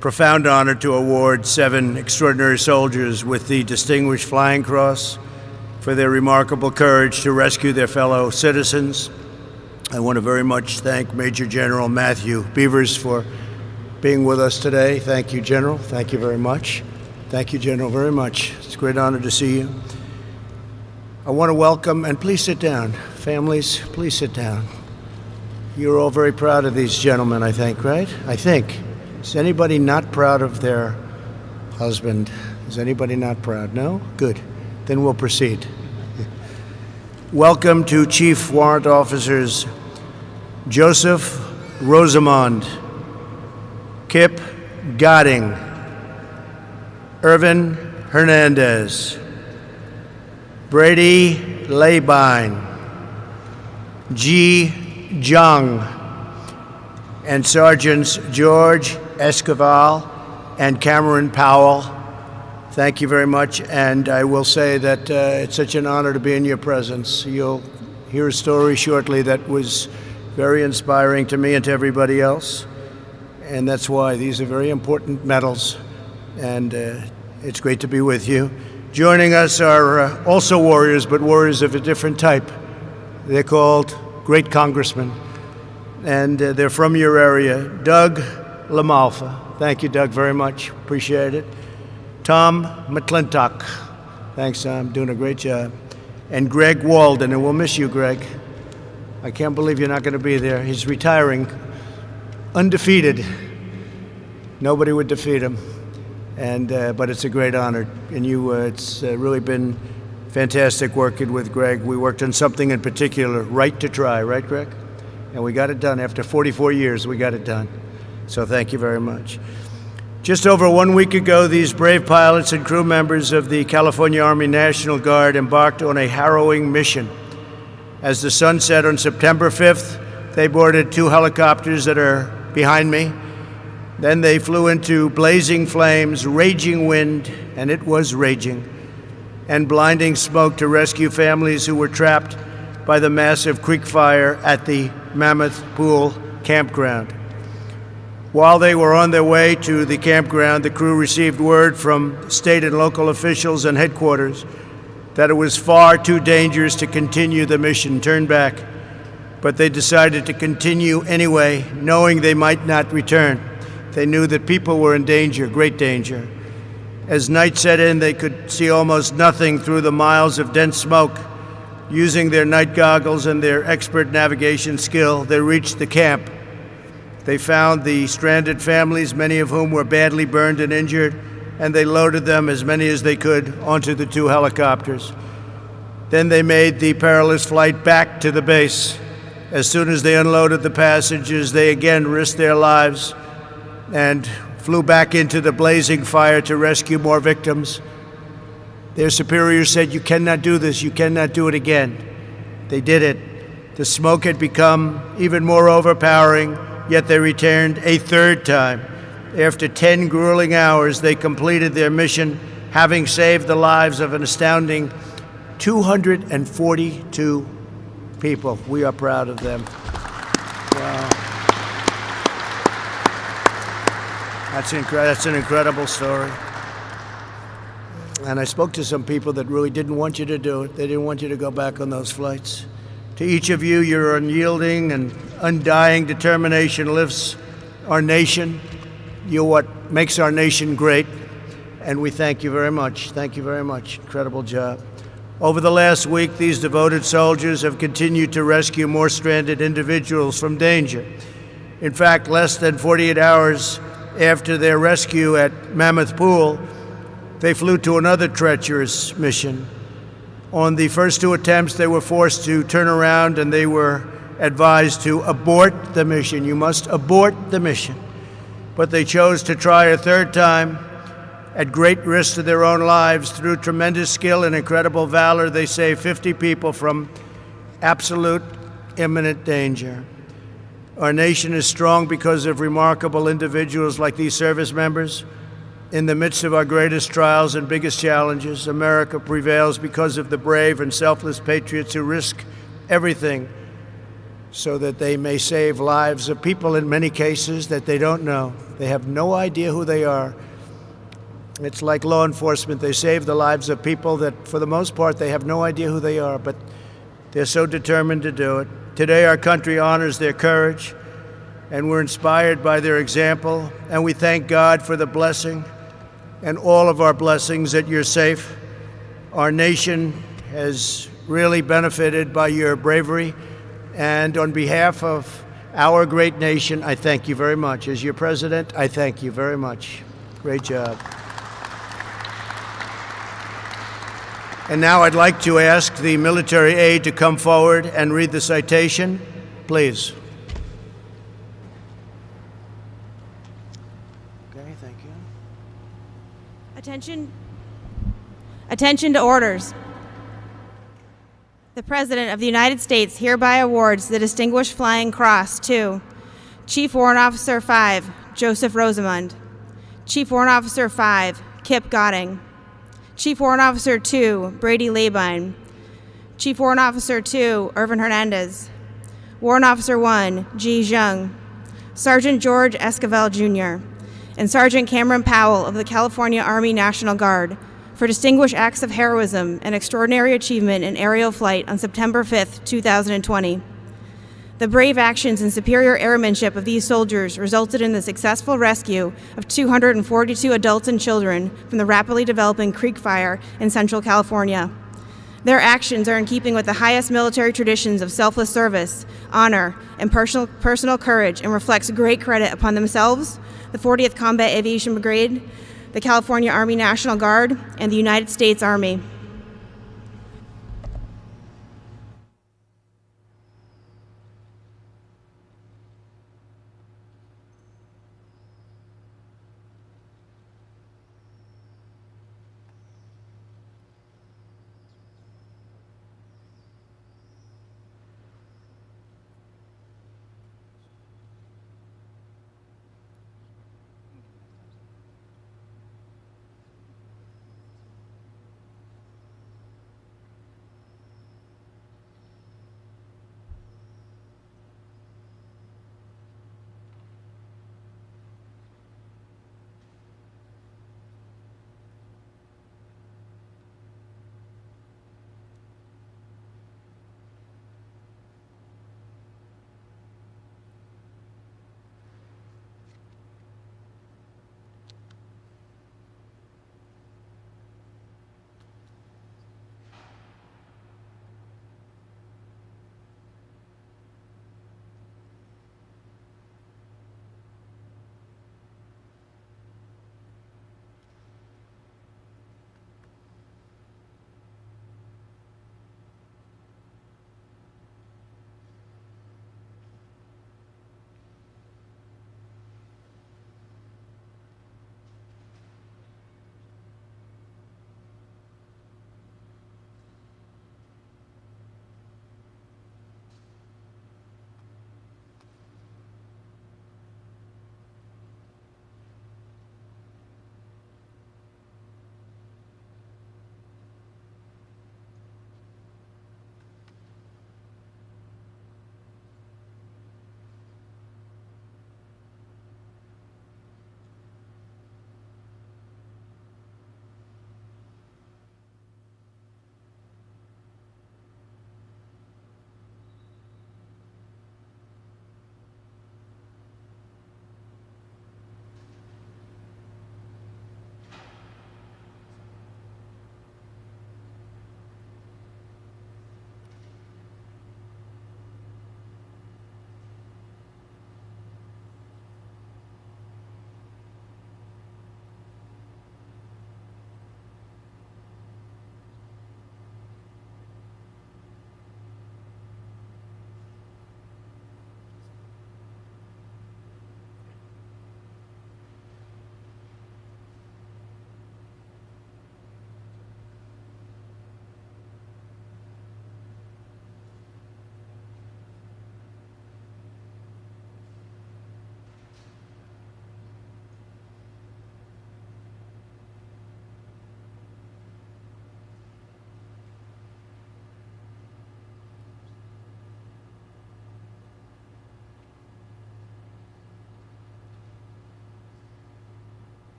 profound honor to award 7 extraordinary soldiers with the Distinguished Flying Cross for their remarkable courage to rescue their fellow citizens. I want to very much thank Major General Matthew Beavers for being with us today. Thank you, General. Thank you very much. Thank you, General, very much. It's a great honor to see you. I want to welcome, and please sit down. Families, please sit down. You're all very proud of these gentlemen, I think, right? I think. Is anybody not proud of their husband? Is anybody not proud? No? Good. Then we'll proceed. Welcome to Chief Warrant Officers Joseph Rosamond, Kip Godding, Irvin Hernandez, Brady Labine, Ji Jung, and Sergeants George Esquivel and Cameron Powell. Thank you very much, and I will say that it's such an honor to be in your presence. You'll hear a story shortly that was very inspiring to me and to everybody else, and that's why these are very important medals, and it's great to be with you. Joining us are also warriors, but warriors of a different type. They're called Great Congressmen, and they're from your area. Doug LaMalfa. Thank you, Doug, very much. Appreciate it. Tom McClintock. Thanks, Tom. Doing a great job. And Greg Walden, and we'll miss you, Greg. I can't believe you're not going to be there. He's retiring undefeated. Nobody would defeat him. And but it's a great honor. And it's really been fantastic working with Greg. We worked on something in particular, Right to Try, right, Greg? And we got it done. After 44 years, we got it done. So thank you very much. Just over 1 week ago, these brave pilots and crew members of the California Army National Guard embarked on a harrowing mission. As the sun set on September 5th, they boarded 2 helicopters that are behind me. Then they flew into blazing flames, raging wind, and it was raging, and blinding smoke to rescue families who were trapped by the massive creek fire at the Mammoth Pool campground. While they were on their way to the campground, the crew received word from state and local officials and headquarters that it was far too dangerous to continue the mission, turn back. But they decided to continue anyway, knowing they might not return. They knew that people were in danger, great danger. As night set in, they could see almost nothing through the miles of dense smoke. Using their night goggles and their expert navigation skill, they reached the camp. They found the stranded families, many of whom were badly burned and injured, and they loaded them, as many as they could, onto the 2 helicopters. Then they made the perilous flight back to the base. As soon as they unloaded the passengers, they again risked their lives and flew back into the blazing fire to rescue more victims. Their superiors said, "You cannot do this, you cannot do it again." They did it. The smoke had become even more overpowering, yet they returned a 3rd time. After 10 grueling hours, they completed their mission, having saved the lives of an astounding 242 people. We are proud of them. Wow. That's an incredible story. And I spoke to some people that really didn't want you to do it. They didn't want you to go back on those flights. To each of you, your unyielding and undying determination lifts our nation. You're what makes our nation great, and we thank you very much. Thank you very much. Incredible job. Over the last week, these devoted soldiers have continued to rescue more stranded individuals from danger. In fact, less than 48 hours after their rescue at Mammoth Pool, they flew to another treacherous mission. On the first 2 attempts, they were forced to turn around and they were advised to abort the mission. You must abort the mission. But they chose to try a 3rd time at great risk to their own lives. Through tremendous skill and incredible valor, they saved 50 people from absolute imminent danger. Our nation is strong because of remarkable individuals like these service members. In the midst of our greatest trials and biggest challenges, America prevails because of the brave and selfless patriots who risk everything so that they may save lives of people in many cases that they don't know. They have no idea who they are. It's like law enforcement. They save the lives of people that, for the most part, they have no idea who they are, but they're so determined to do it. Today, our country honors their courage, and we're inspired by their example, and we thank God for the blessing and all of our blessings that you're safe. Our nation has really benefited by your bravery, and on behalf of our great nation, I thank you very much. As your president, I thank you very much. Great job. And now I'd like to ask the military aide to come forward and read the citation, please. Okay, thank you. Attention to orders. The President of the United States hereby awards the Distinguished Flying Cross to Chief Warrant Officer 5, Joseph Rosamond; Chief Warrant Officer 5, Kip Godding; Chief Warrant Officer 2, Brady Labine; Chief Warrant Officer 2, Irvin Hernandez; Warrant Officer 1, Ji Zheng; Sergeant George Esquivel, Jr., and Sergeant Cameron Powell of the California Army National Guard for distinguished acts of heroism and extraordinary achievement in aerial flight on September 5, 2020. The brave actions and superior airmanship of these soldiers resulted in the successful rescue of 242 adults and children from the rapidly developing Creek Fire in Central California. Their actions are in keeping with the highest military traditions of selfless service, honor, and personal courage, and reflects great credit upon themselves, the 40th Combat Aviation Brigade, the California Army National Guard, and the United States Army.